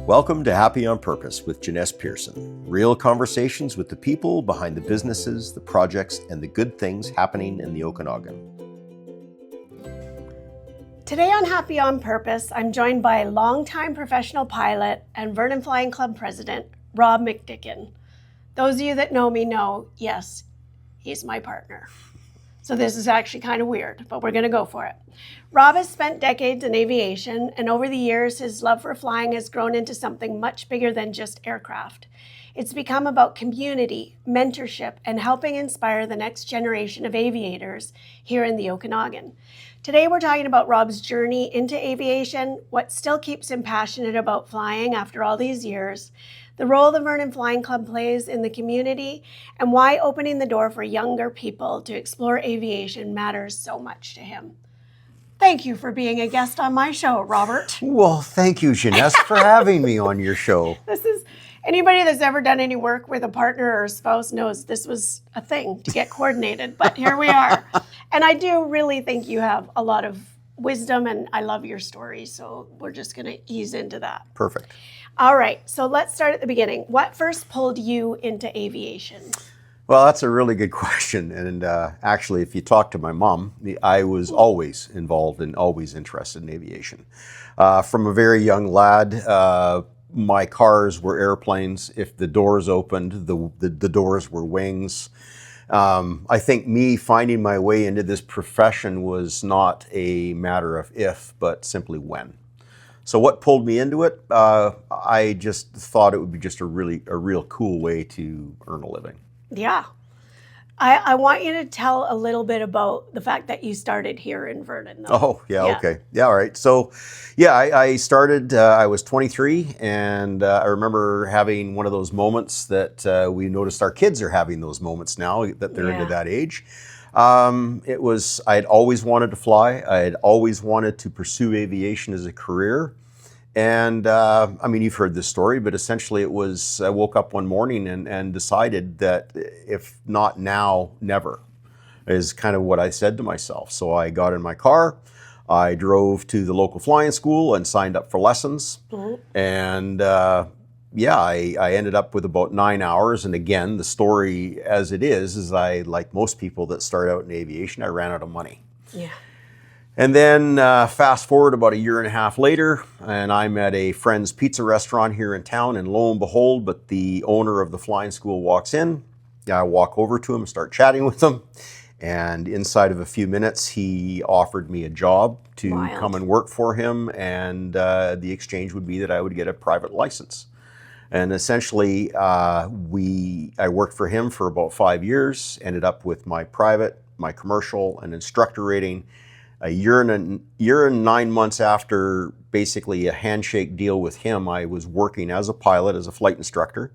Welcome to Happy on Purpose with Janess Pearson. Real conversations with the people behind the businesses, the projects, and the good things happening in the Okanagan. Today on Happy on Purpose, I'm joined by longtime professional pilot and Vernon Flying Club President, Rob McDicken. Those of you that know me know, yes, he's my partner. So this is actually kind of weird, but we're going to go for it. Rob has spent decades in aviation, and over the years, his love for flying has grown into something much bigger than just aircraft. It's become about community, mentorship, and helping inspire the next generation of aviators here in the Okanagan. Today, we're talking about Rob's journey into aviation, what still keeps him passionate about flying after all these years, the role the Vernon Flying Club plays in the community, and why opening the door for younger people to explore aviation matters so much to him. Thank you for being a guest on my show, Robert. Well, thank you, Janess, for having me on your show. Anybody that's ever done any work with a partner or a spouse knows this was a thing to get coordinated, but here we are. And I do really think you have a lot of wisdom, and I love your story, so we're just going to ease into that. Perfect. All right, so let's start at the beginning. What first pulled you into aviation? Well, that's a really good question. And actually, if you talk to my mom, I was always involved and always interested in aviation. From a very young lad, my cars were airplanes. If the doors opened, the doors were wings. I think me finding my way into this profession was not a matter of if, but simply when. So what pulled me into it? I just thought it would be just a real cool way to earn a living. Yeah. I want you to tell a little bit about the fact that you started here in Vernon, though. Oh, yeah. Okay. Yeah, all right. So, yeah, I started, I was 23, and I remember having one of those moments that we noticed our kids are having those moments now that they're into that age. I'd always wanted to fly. I had always wanted to pursue aviation as a career. And I mean, you've heard this story, but essentially it was, I woke up one morning and decided that if not now, never, is kind of what I said to myself. So I got in my car, I drove to the local flying school and signed up for lessons. Mm-hmm. And I ended up with about 9 hours. And again, the story as it is I, like most people that start out in aviation, I ran out of money. Yeah. And then fast forward about a year and a half later, and I'm at a friend's pizza restaurant here in town, and lo and behold, but the owner of the flying school walks in. I walk over to him and start chatting with him. And inside of a few minutes, he offered me a job to come and work for him. And the exchange would be that I would get a private license. And essentially, I worked for him for about 5 years, ended up with my private, my commercial, and instructor rating. A year and 9 months after basically a handshake deal with him, I was working as a pilot, as a flight instructor,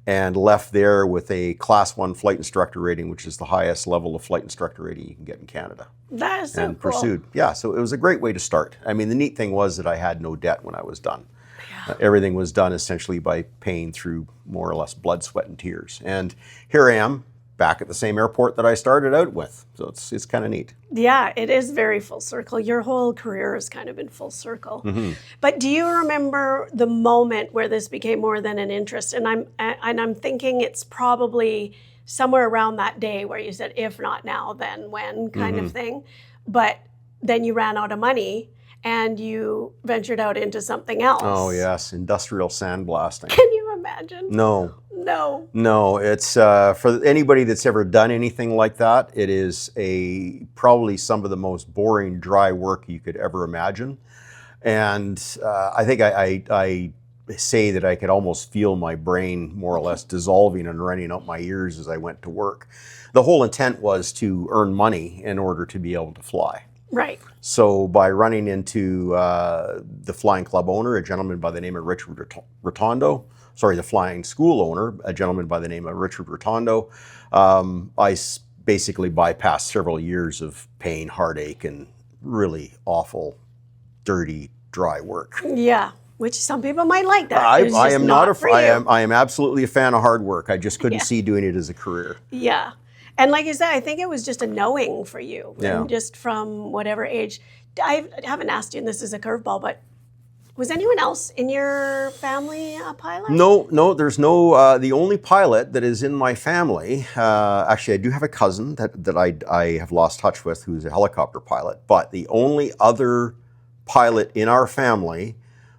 and left there with a Class 1 flight instructor rating, which is the highest level of flight instructor rating you can get in Canada. That is so and cool. Pursued. Yeah, so it was a great way to start. I mean, the neat thing was that I had no debt when I was done. Yeah. Everything was done essentially by paying through more or less blood, sweat, and tears. And here I am, back at the same airport that I started out with. So it's kind of neat. Yeah, it is very full circle. Your whole career has kind of been full circle. Mm-hmm. But do you remember the moment where this became more than an interest? And I'm thinking it's probably somewhere around that day where you said, if not now, then when kind of thing. But then you ran out of money and you ventured out into something else. Oh, yes. Industrial sandblasting. Can you imagine? No. No, it's for anybody that's ever done anything like that, it is probably some of the most boring, dry work you could ever imagine. And I think I say that I could almost feel my brain more or less dissolving and running out my ears as I went to work. The whole intent was to earn money in order to be able to fly. Right. So by running into the flying club owner, a gentleman by the name of Richard Rotondo, the flying school owner, a gentleman by the name of Richard Rotondo, I basically bypassed several years of pain, heartache, and really awful, dirty, dry work. Yeah, which some people might like that. I am absolutely a fan of hard work. I just couldn't see doing it as a career. Yeah. And like you said, I think it was just a knowing for you. Yeah. And just from whatever age. I haven't asked you, and this is a curveball, but Was anyone else in your family a pilot? No, there's no, the only pilot that is in my family, actually I do have a cousin that I have lost touch with who's a helicopter pilot, but the only other pilot in our family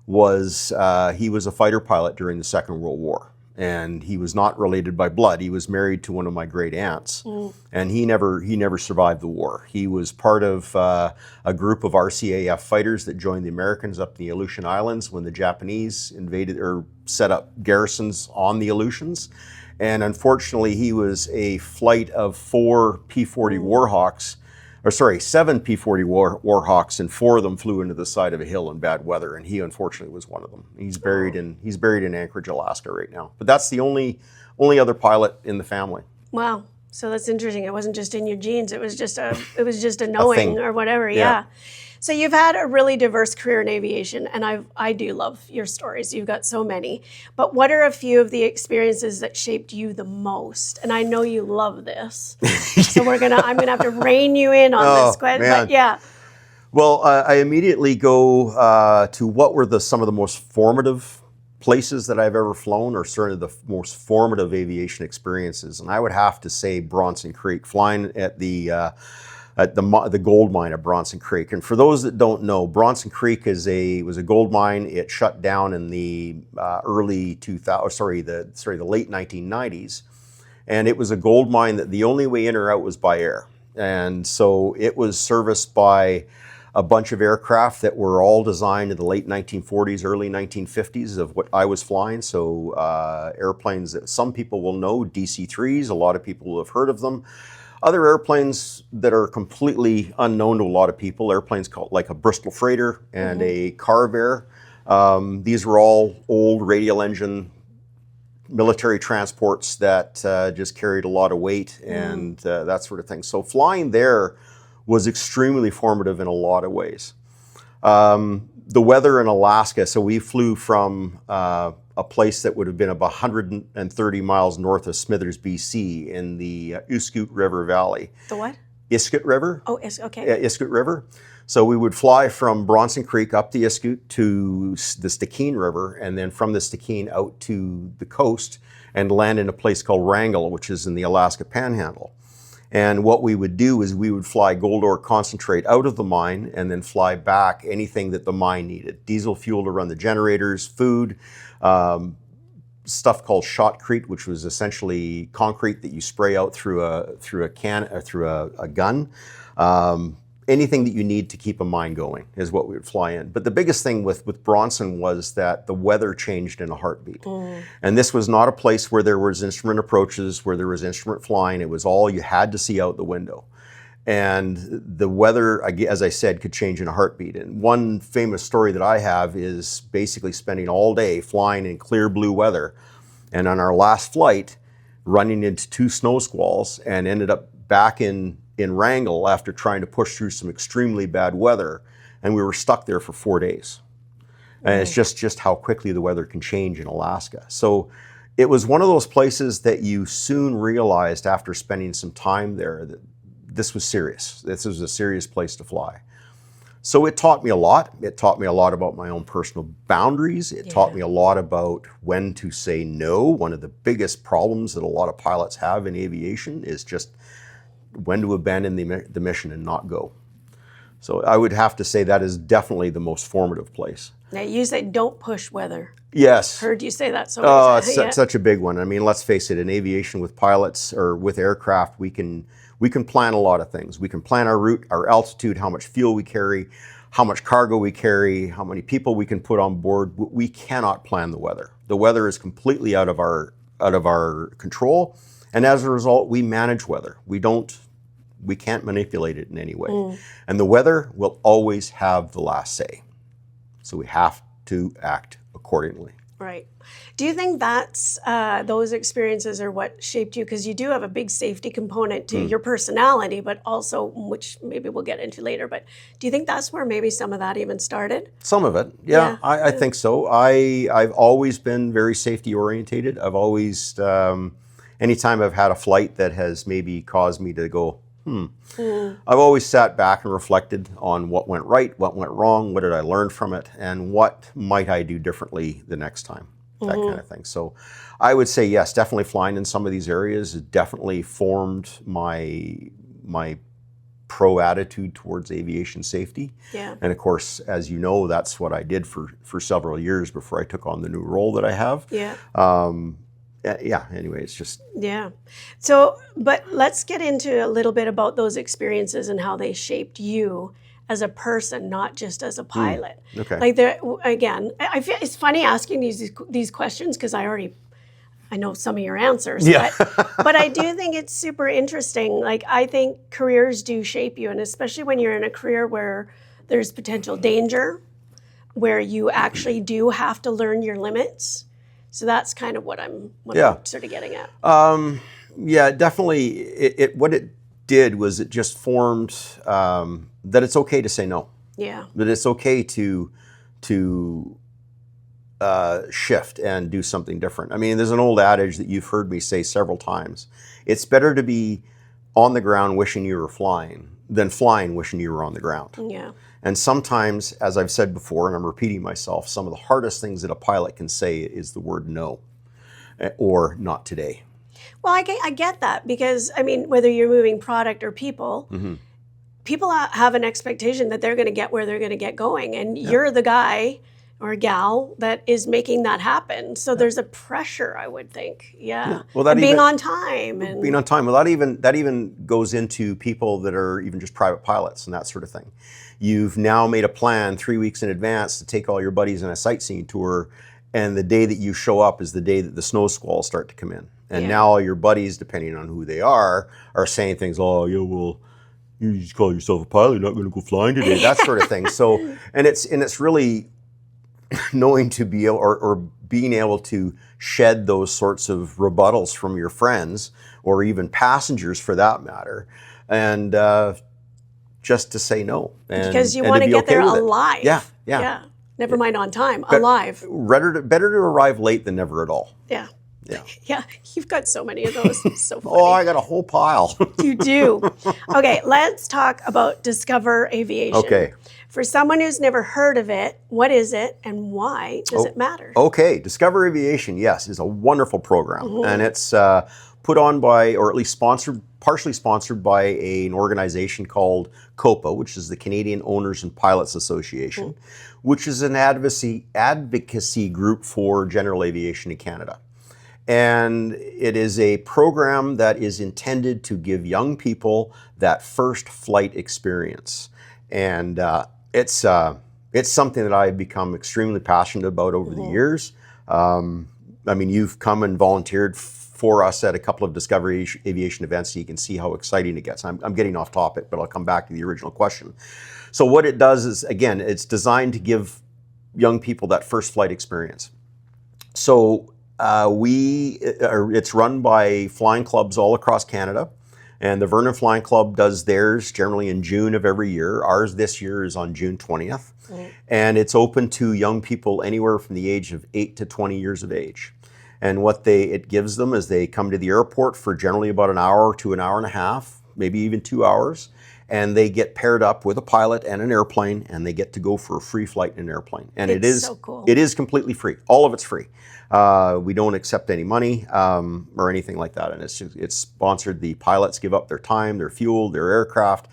was, he was a fighter pilot during the Second World War. And he was not related by blood. He was married to one of my great aunts, and he never survived the war. He was part of a group of RCAF fighters that joined the Americans up in the Aleutian Islands when the Japanese invaded or set up garrisons on the Aleutians. And unfortunately, he was a flight of 4 P-40 Warhawks, or sorry, 7 P-40 Warhawks, and 4 of them flew into the side of a hill in bad weather, and he unfortunately was one of them. He's buried in Anchorage, Alaska right now. But that's the only other pilot in the family. Wow. So that's interesting. It wasn't just in your genes. It was just a knowing or whatever. Yeah. So you've had a really diverse career in aviation, and I do love your stories. You've got so many. But what are a few of the experiences that shaped you the most? And I know you love this, so I'm gonna have to rein you in on this question. But yeah. Well, I immediately go to what were some of the most formative places that I've ever flown, or certainly the most formative aviation experiences. And I would have to say Bronson Creek, flying at the gold mine at Bronson Creek. And for those that don't know, Bronson Creek was a gold mine. It shut down in the late 1990s, and it was a gold mine that the only way in or out was by air. And so it was serviced by a bunch of aircraft that were all designed in the late 1940s, early 1950s of what I was flying. So airplanes that some people will know, DC-3s, a lot of people will have heard of them. Other airplanes that are completely unknown to a lot of people, airplanes called like a Bristol Freighter and a Carvair. These were all old radial engine military transports that just carried a lot of weight and that sort of thing. So flying there was extremely formative in a lot of ways. The weather in Alaska, so we flew from a place that would have been about 130 miles north of Smithers, BC in the Iskut River Valley. The what? Iskut River. Oh, okay. Yeah, Iskut River. So we would fly from Bronson Creek up the Iskut to the Stikine River, and then from the Stikine out to the coast and land in a place called Wrangell, which is in the Alaska Panhandle. And what we would do is we would fly gold ore concentrate out of the mine and then fly back anything that the mine needed. Diesel fuel to run the generators, food, stuff called shotcrete, which was essentially concrete that you spray out through a gun. Anything that you need to keep a mine going is what we would fly in. But the biggest thing with Bronson was that the weather changed in a heartbeat. And this was not a place where there was instrument approaches, where there was instrument flying. It was all you had to see out the window. And the weather, as I said, could change in a heartbeat. And one famous story that I have is basically spending all day flying in clear blue weather. And on our last flight, running into 2 snow squalls and ended up back in Wrangell after trying to push through some extremely bad weather, and we were stuck there for 4 days. And it's just how quickly the weather can change in Alaska. So it was one of those places that you soon realized after spending some time there that this was serious. This was a serious place to fly. So it taught me a lot. It taught me a lot about my own personal boundaries. It taught me a lot about when to say no. One of the biggest problems that a lot of pilots have in aviation is just when to abandon the mission and not go. So I would have to say that is definitely the most formative place. Now you say don't push weather. Yes. Heard you say that so much. Oh, it's such a big one. I mean, let's face it, in aviation with pilots or with aircraft, we can plan a lot of things. We can plan our route, our altitude, how much fuel we carry, how much cargo we carry, how many people we can put on board. We cannot plan the weather. The weather is completely out of our control. And as a result, we manage weather. We can't manipulate it in any way. And the weather will always have the last say. So we have to act accordingly. Right. Do you think that's those experiences are what shaped you? Because you do have a big safety component to your personality, but also, which maybe we'll get into later, but do you think that's where maybe some of that even started? Some of it, yeah. I think so. I've always been very safety orientated. I've always, anytime I've had a flight that has maybe caused me to go, I've always sat back and reflected on what went right, what went wrong, what did I learn from it, and what might I do differently the next time, that kind of thing. So I would say yes, definitely flying in some of these areas has definitely formed my pro attitude towards aviation safety. Yeah. And of course, as you know, that's what I did for several years before I took on the new role that I have. Yeah. Yeah, anyway, it's just... Yeah. So, but let's get into a little bit about those experiences and how they shaped you as a person, not just as a pilot. Okay. Like there, again, I feel it's funny asking these questions because I know some of your answers. Yeah. But I do think it's super interesting. Like I think careers do shape you, and especially when you're in a career where there's potential danger, where you actually do have to learn your limits. So that's kind of what I'm sort of getting at. Yeah, definitely. What it did was it just formed that it's okay to say no. Yeah. That it's okay to shift and do something different. I mean, there's an old adage that you've heard me say several times. It's better to be on the ground wishing you were flying than flying wishing you were on the ground. Yeah. And sometimes, as I've said before, and I'm repeating myself, some of the hardest things that a pilot can say is the word no, or not today. Well, I get that because, I mean, whether you're moving product or people, people have an expectation that they're going to get where they're going to get going. And you're the guy or gal that is making that happen. So there's a pressure, I would think. Yeah. Well, and being on time. And being on time. Well, that even goes into people that are even just private pilots and that sort of thing. You've now made a plan 3 weeks in advance to take all your buddies on a sightseeing tour, and the day that you show up is the day that the snow squalls start to come in. And now all your buddies, depending on who they are saying things, oh, yeah, well, you just call yourself a pilot, you're not going to go flying today, that sort of thing. So, and it's really knowing to be able, or being able to shed those sorts of rebuttals from your friends, or even passengers for that matter, and just to say no. Because you want to get there alive. Yeah. Never mind on time, alive. Better to arrive late than never at all. Yeah. Yeah. Yeah. You've got so many of those. It's so funny. Oh, I got a whole pile. You do. Okay, let's talk about Discover Aviation. Okay. For someone who's never heard of it, what is it and why does it matter? Okay, Discover Aviation, yes, is a wonderful program. And it's put on by, or at least partially sponsored by an organization called COPA, which is the Canadian Owners and Pilots Association, which is an advocacy group for general aviation in Canada. And it is a program that is intended to give young people that first flight experience. And it's something that I've become extremely passionate about over the years. I mean, you've come and volunteered for us at a couple of Discovery Aviation events, so you can see how exciting it gets. I'm getting off topic, but I'll come back to the original question. So what it does is, again, it's designed to give young people that first flight experience. So it's run by flying clubs all across Canada, and the Vernon Flying Club does theirs generally in June of every year. Ours this year is on June 20th, and it's open to young people anywhere from the age of 8 to 20 years of age. And what it gives them is they come to the airport for generally about an hour to an hour and a half, maybe even 2 hours, and they get paired up with a pilot and an airplane, and they get to go for a free flight in an airplane. And it's so cool. It is completely free. All of it's free. We don't accept any money or anything like that. And it's sponsored. The pilots give up their time, their fuel, their aircraft.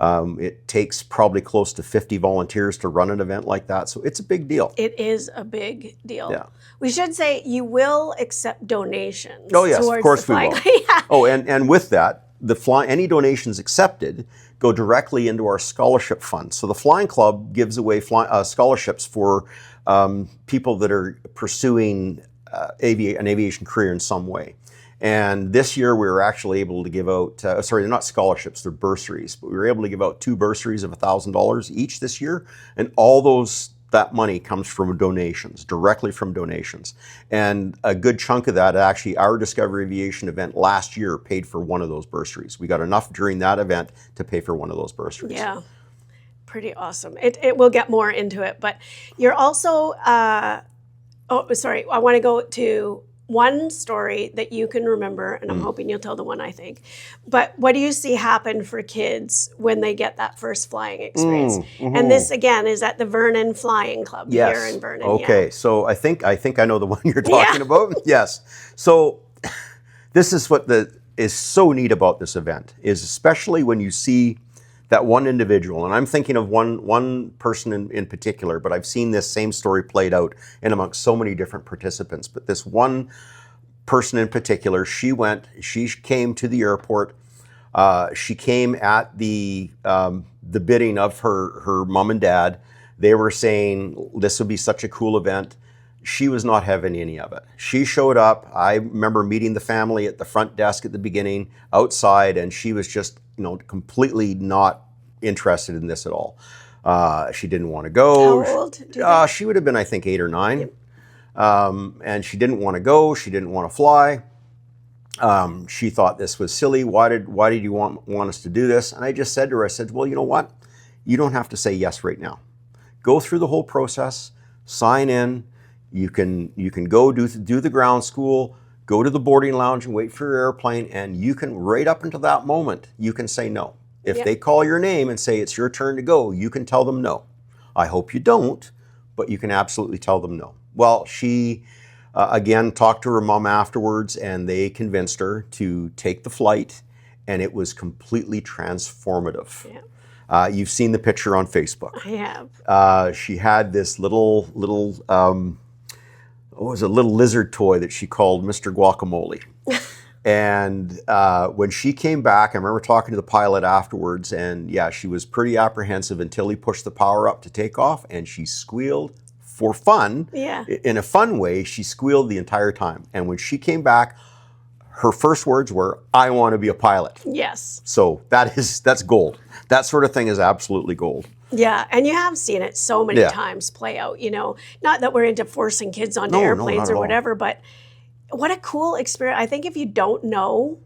It takes probably close to 50 volunteers to run an event like that. So it's a big deal. It is a big deal. Yeah. We should say you will accept donations. Oh, yes, of course we will. Yeah. Oh, and with that, any donations accepted go directly into our scholarship fund. So the Flying Club gives away scholarships for people that are pursuing an aviation career in some way. And this year we were actually able to give out, they're not scholarships, they're bursaries, but we were able to give out 2 bursaries of $1,000 each this year. And all that money comes from donations, directly from donations. And a good chunk of that, actually, our Discover Aviation event last year paid for one of those bursaries. We got enough during that event to pay for one of those bursaries. Yeah, pretty awesome. It will get more into it, but you're also, I want to go to one story that you can remember, and I'm hoping you'll tell the one I think, but what do you see happen for kids when they get that first flying experience? And this, again, is at the Vernon Flying Club here in Vernon. Okay, so I think I know the one you're talking about. Yes. So this is what is so neat about this event, is especially when you see that one individual, and I'm thinking of one person in particular, but I've seen this same story played out in amongst so many different participants. But this one person in particular, she came to the airport. She came at the bidding of her mom and dad. They were saying this would be such a cool event. She was not having any of it. She showed up. I remember meeting the family at the front desk at the beginning, outside, and she was just, completely not interested in this at all. She didn't want to go. How old? Do you think? She would have been, I think, 8 or 9. And she didn't want to go. She didn't want to fly. She thought this was silly. Why did you want us to do this? And I just said to her, I said, well, you know what? You don't have to say yes right now. Go through the whole process, sign in. You can go do the ground school, go to the boarding lounge and wait for your airplane, and you can, right up until that moment, you can say no. If they call your name and say it's your turn to go, you can tell them no. I hope you don't, but you can absolutely tell them no. Well, she, again, talked to her mom afterwards, and they convinced her to take the flight, and it was completely transformative. Yeah. You've seen the picture on Facebook. I have. She had this little it was a little lizard toy that she called Mr. Guacamole. And when she came back, I remember talking to the pilot afterwards, and yeah, she was pretty apprehensive until he pushed the power up to take off, and she squealed for fun. Yeah. In a fun way, she squealed the entire time. And when she came back, her first words were, "I want to be a pilot." Yes. So that's gold. That sort of thing is absolutely gold. Yeah, and you have seen it so many times play out, not that we're into forcing kids onto airplanes or whatever, but what a cool experience. I think if you don't know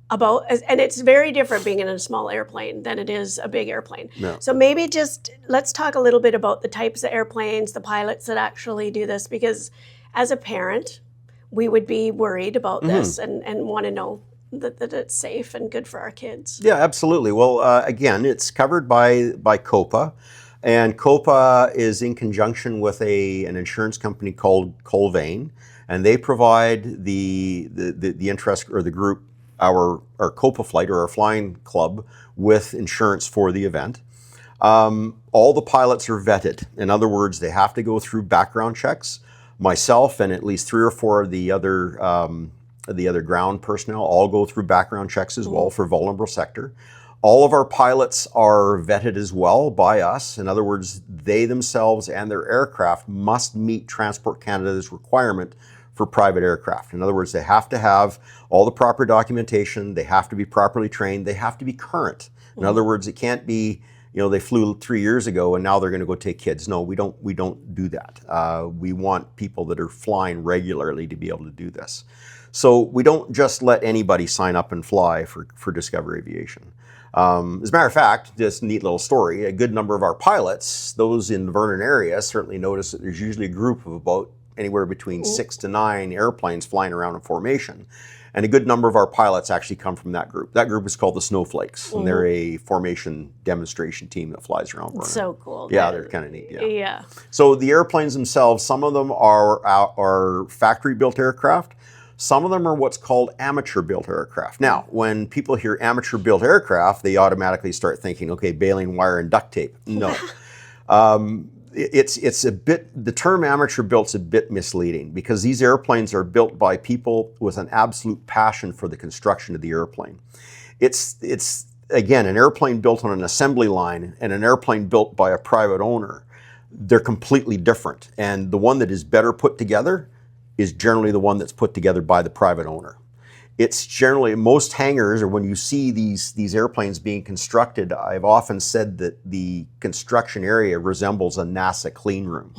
about, and it's very different being in a small airplane than it is a big airplane. Yeah. So maybe just let's talk a little bit about the types of airplanes, the pilots that actually do this, because as a parent, we would be worried about this and want to know that it's safe and good for our kids. Yeah, absolutely. Well, again, it's covered by COPA, and COPA is in conjunction with an insurance company called Colvane, and they provide the interest or the group, our COPA flight or our flying club, with insurance for the event. All the pilots are vetted. In other words, they have to go through background checks. Myself and at least 3 or 4 of the other ground personnel all go through background checks as well for vulnerable sector. All of our pilots are vetted as well by us. In other words, they themselves and their aircraft must meet Transport Canada's requirement for private aircraft. In other words, they have to have all the proper documentation, they have to be properly trained, they have to be current. In other words, it can't be, they flew 3 years ago and now they're going to go take kids. No, we don't do that. We want people that are flying regularly to be able to do this. So we don't just let anybody sign up and fly for Discovery Aviation. As a matter of fact, just a neat little story, a good number of our pilots, those in the Vernon area, certainly notice that there's usually a group of about anywhere between 6 to 9 airplanes flying around in formation. And a good number of our pilots actually come from that group. That group is called the Snowflakes, and they're a formation demonstration team that flies around Vernon. So cool. Yeah, they're kind of neat. Yeah. So the airplanes themselves, some of them are factory-built aircraft. Some of them are what's called amateur-built aircraft. Now, when people hear amateur-built aircraft, they automatically start thinking, okay, baling wire and duct tape. No. It's a bit, the term amateur-built's a bit misleading because these airplanes are built by people with an absolute passion for the construction of the airplane. It's again, an airplane built on an assembly line and an airplane built by a private owner. They're completely different. And the one that is better put together is generally the one that's put together by the private owner. It's generally, most hangars, or when you see these airplanes being constructed, I've often said that the construction area resembles a NASA clean room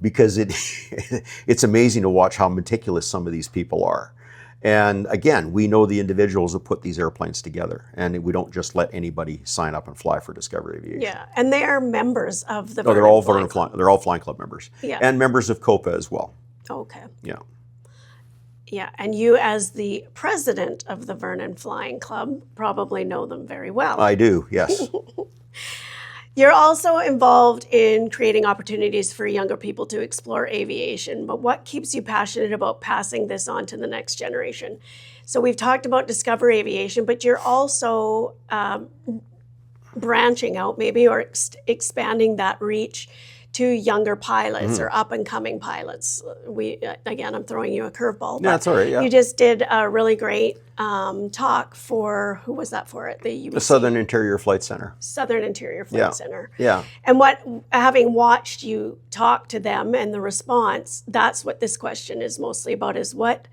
because it's amazing to watch how meticulous some of these people are. And again, we know the individuals that put these airplanes together, and we don't just let anybody sign up and fly for Discovery Aviation. Yeah, and they are members of the they're all Vernon Flying. They're all Flying Club members, yeah, and members of COPA as well. Okay. Yeah. Yeah, and you as the president of the Vernon Flying Club probably know them very well. I do, yes. You're also involved in creating opportunities for younger people to explore aviation, but what keeps you passionate about passing this on to the next generation? So we've talked about Discover Aviation, but you're also branching out maybe or expanding that reach to younger pilots or up-and-coming pilots. Again, I'm throwing you a curveball. Yeah, that's all right, yeah. You just did a really great talk for, who was that for at the UBC? The Southern Interior Flight Center. Southern Interior Flight Center. Yeah. And having watched you talk to them and the response, that's what this question is mostly about, is what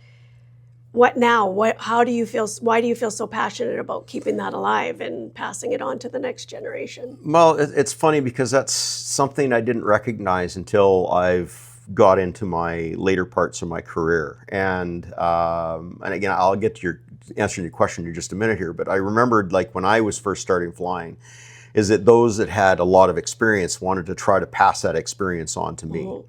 now? How do you feel? Why do you feel so passionate about keeping that alive and passing it on to the next generation? Well, it's funny because that's something I didn't recognize until I've got into my later parts of my career. And again, I'll get to answering your question in just a minute here. But I remembered, like, when I was first starting flying, is that those that had a lot of experience wanted to try to pass that experience on to me.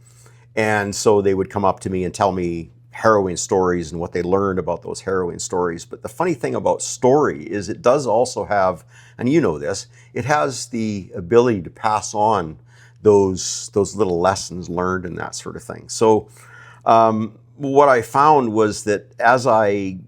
And so they would come up to me and tell me harrowing stories and what they learned about those harrowing stories. But the funny thing about story is it does also have, and you know this, it has the ability to pass on those little lessons learned and that sort of thing. So what I found was that as I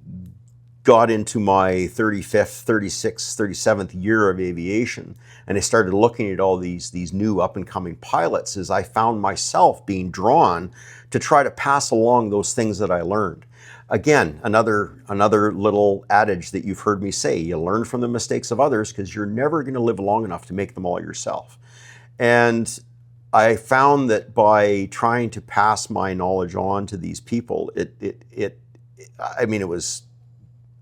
got into my 35th, 36th, 37th year of aviation, and I started looking at all these new up-and-coming pilots, is I found myself being drawn to try to pass along those things that I learned. Again, another little adage that you've heard me say: you learn from the mistakes of others because you're never going to live long enough to make them all yourself. And I found that by trying to pass my knowledge on to these people,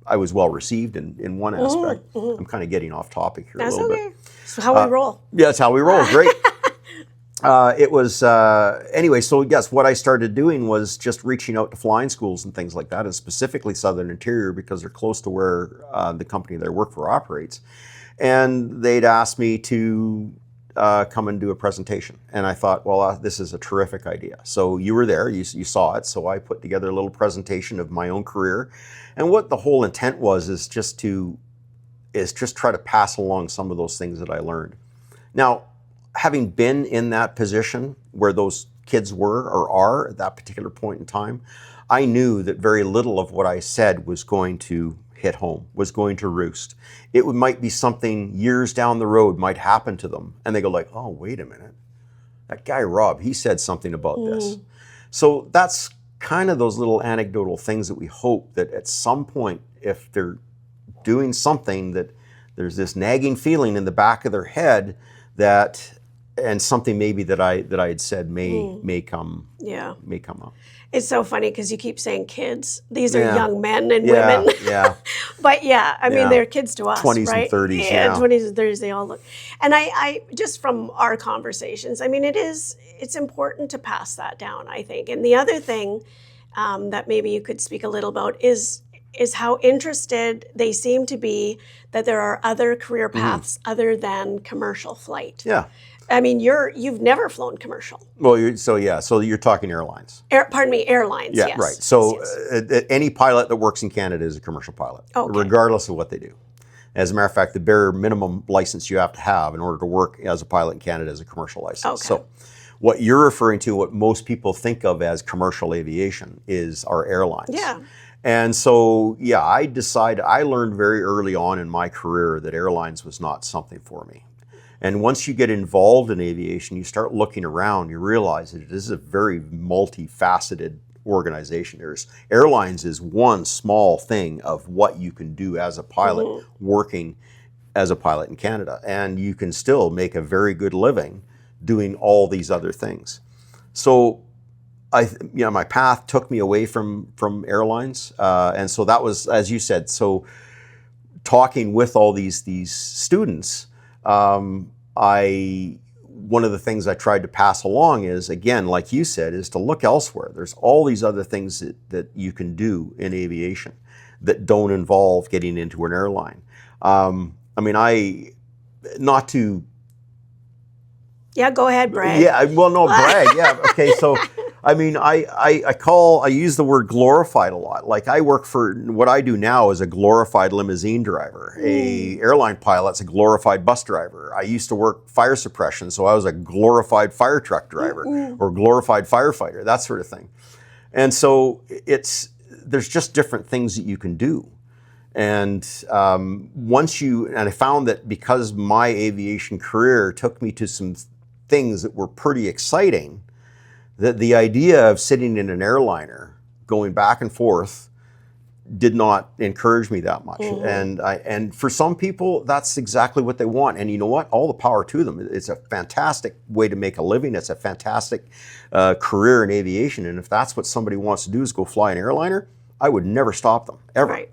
I was well received in one aspect. I'm kind of getting off topic here a little bit. That's how we roll. Yeah, that's how we roll. Great. Anyway, so yes, what I started doing was just reaching out to flying schools and things like that, and specifically Southern Interior because they're close to where the company that I work for operates. And they'd ask me to come and do a presentation. And I thought, well, this is a terrific idea. So you were there, you saw it. So I put together a little presentation of my own career. And what the whole intent was is just try to pass along some of those things that I learned. Now, having been in that position where those kids were or are at that particular point in time, I knew that very little of what I said was going to hit home, was going to roost. It might be something years down the road might happen to them. And they go like, oh, wait a minute. That guy, Rob, he said something about this. So that's kind of those little anecdotal things that we hope that at some point, if they're doing something, that there's this nagging feeling in the back of their head that, and something maybe that I had said may come up. It's so funny because you keep saying kids. These are young men and women. Yeah. But I mean, they're kids to us, 20s right? and 30s, Yeah, 20s and 30s, they all look. And I just from our conversations, I mean, it's important to pass that down, I think. And the other thing that maybe you could speak a little about is how interested they seem to be that there are other career paths other than commercial flight. Yeah. I mean, you've never flown commercial. Well, so you're talking airlines. Airlines. Yeah, yes. right. So yes. Any pilot that works in Canada is a commercial pilot, regardless of what they do. As a matter of fact, the bare minimum license you have to have in order to work as a pilot in Canada is a commercial license. Okay. So what you're referring to, what most people think of as commercial aviation, is our airlines. Yeah. And so, I learned very early on in my career that airlines was not something for me. And once you get involved in aviation, you start looking around, you realize that it is a very multifaceted organization. Airlines is one small thing of what you can do as a pilot working as a pilot in Canada. And you can still make a very good living doing all these other things. So my path took me away from airlines. And so that was, as you said, so talking with all these students, one of the things I tried to pass along is, again, like you said, is to look elsewhere. There's all these other things that you can do in aviation that don't involve getting into an airline. Not to... Yeah, go ahead, brag. Yeah, well, no, brag, yeah. Okay, so I mean, I use the word glorified a lot. Like I work for, what I do now is a glorified limousine driver. A airline pilot's a glorified bus driver. I used to work fire suppression, so I was a glorified fire truck driver or glorified firefighter, that sort of thing. And so there's just different things that you can do. And and I found that because my aviation career took me to some things that were pretty exciting, that the idea of sitting in an airliner going back and forth did not encourage me that much. And for some people, that's exactly what they want. And you know what? All the power to them. It's a fantastic way to make a living. It's a fantastic career in aviation. And if that's what somebody wants to do is go fly an airliner, I would never stop them, ever. Right.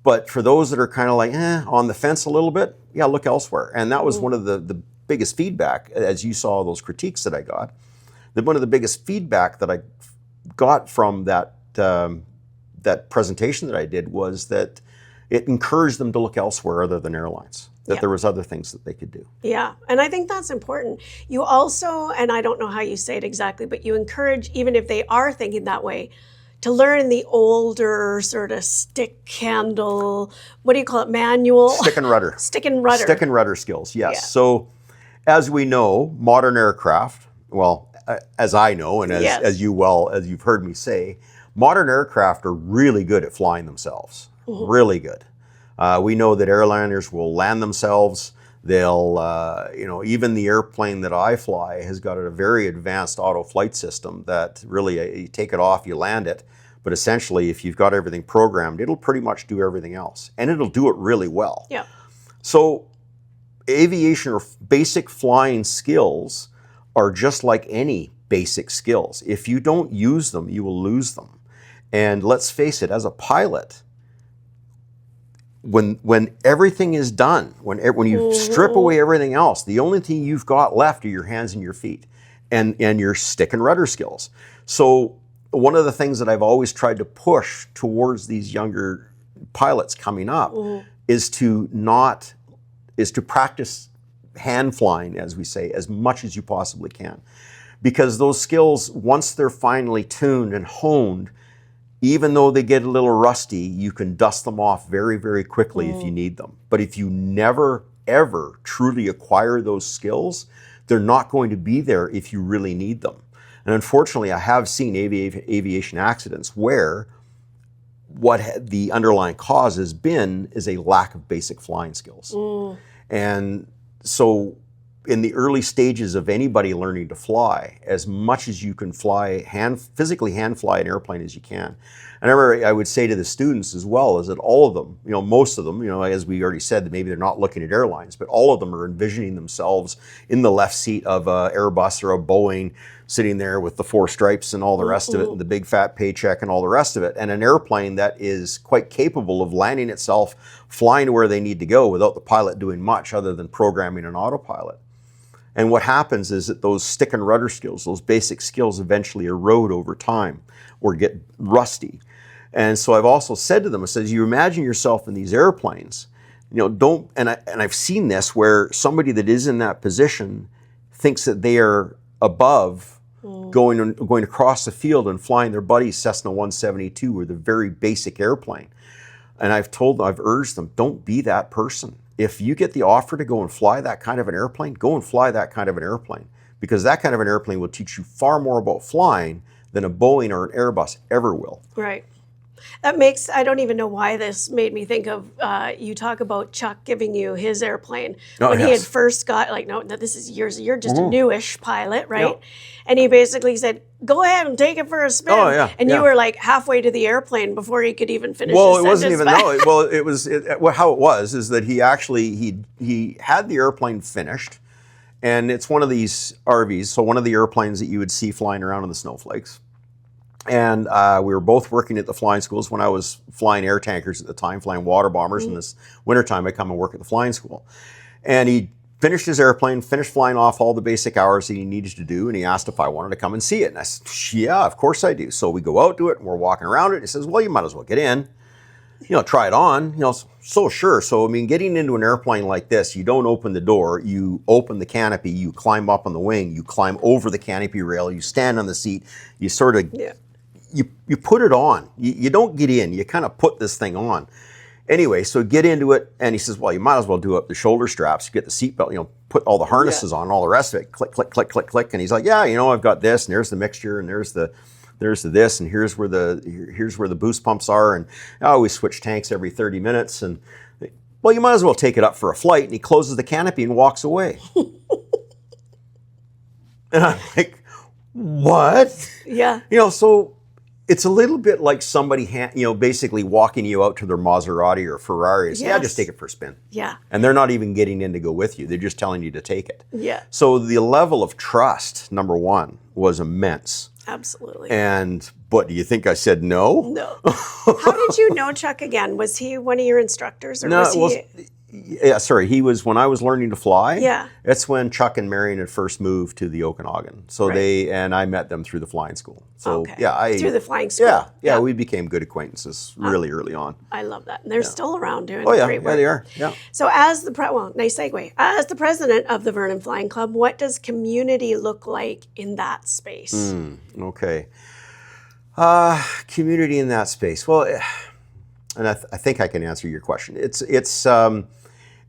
But for those that are kind of like, on the fence a little bit, yeah, look elsewhere. And that was one of the biggest feedback, as you saw those critiques that I got. One of the biggest feedback that I got from that presentation that I did was that it encouraged them to look elsewhere other than airlines, that there was other things that they could do. Yeah, and I think that's important. You also, and I don't know how you say it exactly, but you encourage, even if they are thinking that way, to learn the older sort of stick handle, what do you call it, manual? Stick and rudder. Stick and rudder. Stick and rudder skills, yes. Yeah. So as we know, modern aircraft, well, as I know, and as you've heard me say, modern aircraft are really good at flying themselves, really good. We know that airliners will land themselves. They'll, even the airplane that I fly has got a very advanced auto flight system that really, you take it off, you land it, but essentially if you've got everything programmed, it'll pretty much do everything else, and it'll do it really well. Yeah. So aviation or basic flying skills are just like any basic skills. If you don't use them, you will lose them. And let's face it, as a pilot, when everything is done, when you strip away everything else, the only thing you've got left are your hands and your feet and your stick and rudder skills. So one of the things that I've always tried to push towards these younger pilots coming up is to practice hand flying, as we say, as much as you possibly can. Because those skills, once they're finally tuned and honed, even though they get a little rusty, you can dust them off very, very quickly if you need them. But if you never, ever truly acquire those skills, they're not going to be there if you really need them. And unfortunately, I have seen aviation accidents where what the underlying cause has been is a lack of basic flying skills. And so in the early stages of anybody learning to fly, as much as you can fly, physically hand fly an airplane as you can. And I remember I would say to the students as well, is that all of them, most of them, as we already said, that maybe they're not looking at airlines, but all of them are envisioning themselves in the left seat of an Airbus or a Boeing, sitting there with the 4 stripes and all the rest of it, and the big fat paycheck and all the rest of it, and an airplane that is quite capable of landing itself, flying to where they need to go without the pilot doing much other than programming an autopilot. And what happens is that those stick and rudder skills, those basic skills, eventually erode over time or get rusty. And so I've also said to them, I said, you imagine yourself in these airplanes, and I've seen this where somebody that is in that position thinks that they are above going across the field and flying their buddy's Cessna 172 or the very basic airplane. And I've urged them, don't be that person. If you get the offer to go and fly that kind of an airplane, go and fly that kind of an airplane, because that kind of an airplane will teach you far more about flying than a Boeing or an Airbus ever will. Right. I don't even know why this made me think of, you talk about Chuck giving you his airplane. When he had first got, no, this is yours, you're just a newish pilot, right? Yep. And he basically said, go ahead and take it for a spin. Oh, yeah. And you were like halfway to the airplane before he could even finish his sentence. Well, it wasn't even, how it was is that he actually, he had the airplane finished, and it's one of these RVs, so one of the airplanes that you would see flying around in the snowflakes. And we were both working at the flying schools when I was flying air tankers at the time, flying water bombers. In this wintertime, I come and work at the flying school. And he finished his airplane, finished flying off all the basic hours that he needed to do, and he asked if I wanted to come and see it. And I said, yeah, of course I do. So we go out to it, and we're walking around it. He says, well, you might as well get in. try it on, so sure. So, I mean, getting into an airplane like this, you don't open the door, you open the canopy, you climb up on the wing, you climb over the canopy rail, you stand on the seat, you sort of, you put it on. You don't get in, you kind of put this thing on. Anyway, so get into it, and he says, well, you might as well do up the shoulder straps, get the seatbelt, put all the harnesses on, all the rest of it, click, click, click, click, click. And he's like, yeah, I've got this, and there's the mixture, and there's the this, and here's where the boost pumps are, and I always switch tanks every 30 minutes, and well, you might as well take it up for a flight. And he closes the canopy and walks away. And I'm like, what? Yeah. So it's a little bit like somebody, basically walking you out to their Maserati or Ferrari. Yes. Yeah, just take it for a spin. Yeah. And they're not even getting in to go with you. They're just telling you to take it. Yeah. So the level of trust, number one, was immense. Absolutely. But do you think I said no? No. How did you know Chuck again? Was he one of your instructors, or was he? Yeah, sorry. He was when I was learning to fly. Yeah. That's when Chuck and Marion had first moved to the Okanagan. So I met them through the flying school. So through the flying school. Yeah, we became good acquaintances really early on. I love that. And they're still around doing Yeah, great work. they are. Yeah. So nice segue. As the president of the Vernon Flying Club, what does community look like in that space? Okay. Community in that space. Well, and I think I can answer your question.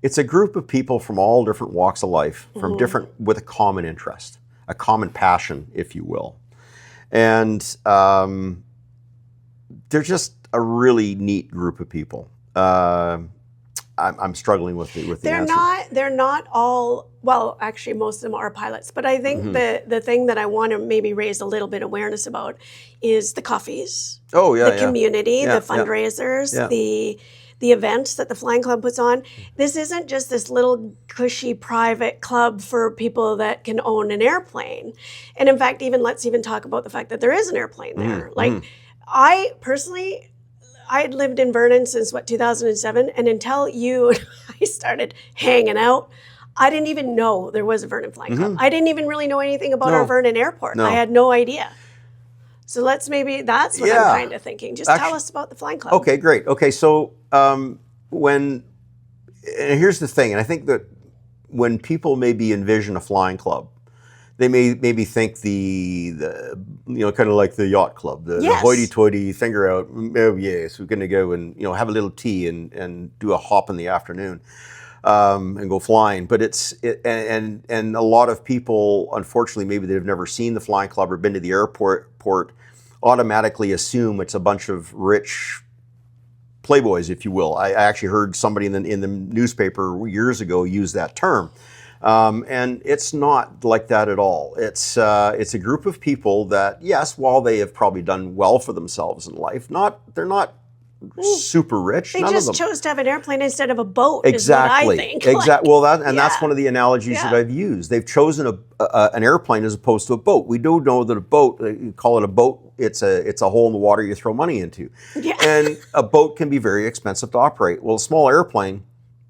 It's a group of people from all different walks of life, from with a common interest, a common passion, if you will. And they're just a really neat group of people. I'm struggling with the answer. They're not all, well, actually most of them are pilots, but I think the thing that I want to maybe raise a little bit of awareness about is the coffees. Oh, yeah, the community, the fundraisers, the events that the Flying Club puts on. This isn't just this little cushy private club for people that can own an airplane. And in fact, let's even talk about the fact that there is an airplane there. I personally, I had lived in Vernon since 2007, and until you and I started hanging out, I didn't even know there was a Vernon Flying Club. I didn't even really know anything about our Vernon Airport. I had no idea. So that's what I'm kind of thinking. Just tell us about the Flying Club. Okay, great. Okay, so and here's the thing, and I think that when people maybe envision a flying club, they maybe think the kind of like the yacht club, the hoity-toity finger out. Oh yes, we're going to go and have a little tea and do a hop in the afternoon and go flying. But and a lot of people, unfortunately, maybe they've never seen the flying club or been to the airport, automatically assume it's a bunch of rich playboys, if you will. I actually heard somebody in the newspaper years ago use that term. And it's not like that at all. It's a group of people that, yes, while they have probably done well for themselves in life, they're not super rich. They just chose to have an airplane instead of a boat. Exactly. Is what I think. Exactly. Well, that's one of the analogies that I've used. They've chosen an airplane as opposed to a boat. We do know that a boat, you call it a boat, it's a hole in the water you throw money into. Yeah. And a boat can be very expensive to operate. Well, a small airplane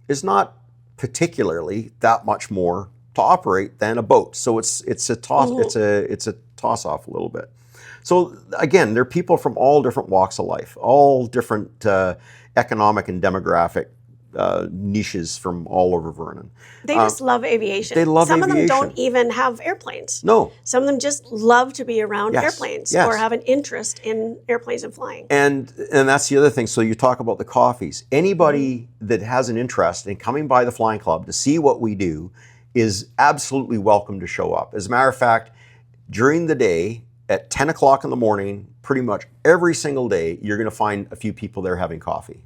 is not particularly that much more to operate than a boat. So it's a toss it's a toss off a little bit. So again, they're people from all different walks of life, all different economic and demographic niches from all over Vernon. They just love aviation. They love Some aviation. of them don't even have airplanes. No. Some of them just love to be around airplanes or have an interest in airplanes and flying. And that's the other thing. So you talk about the coffees. Anybody that has an interest in coming by the Flying Club to see what we do is absolutely welcome to show up. As a matter of fact, during the day at 10 o'clock in the morning, pretty much every single day, you're going to find a few people there having coffee.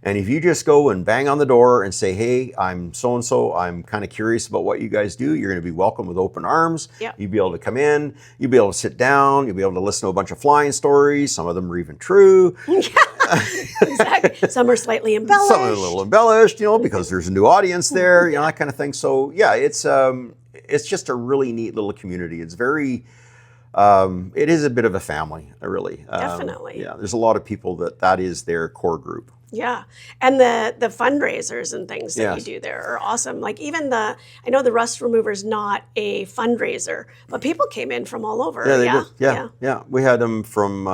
And if you just go and bang on the door and say, hey, I'm so-and-so, I'm kind of curious about what you guys do, you're going to be welcomed with open arms. Yep. You'll be able to come in, you'll be able to sit down, you'll be able to listen to a bunch of flying stories. Some of them are even true. Exactly. Some are slightly embellished. Some are a little embellished, because there's a new audience there, that kind of thing. So yeah, it's just a really neat little community. It's very... it is a bit of a family, really. Definitely. Yeah, there's a lot of people that is their core group. Yeah. And the fundraisers and things that Yes. you do there are awesome. Like even I know the rust remover is not a fundraiser, but people came in from all over. Yeah, they Yeah. did. Yeah. We had them from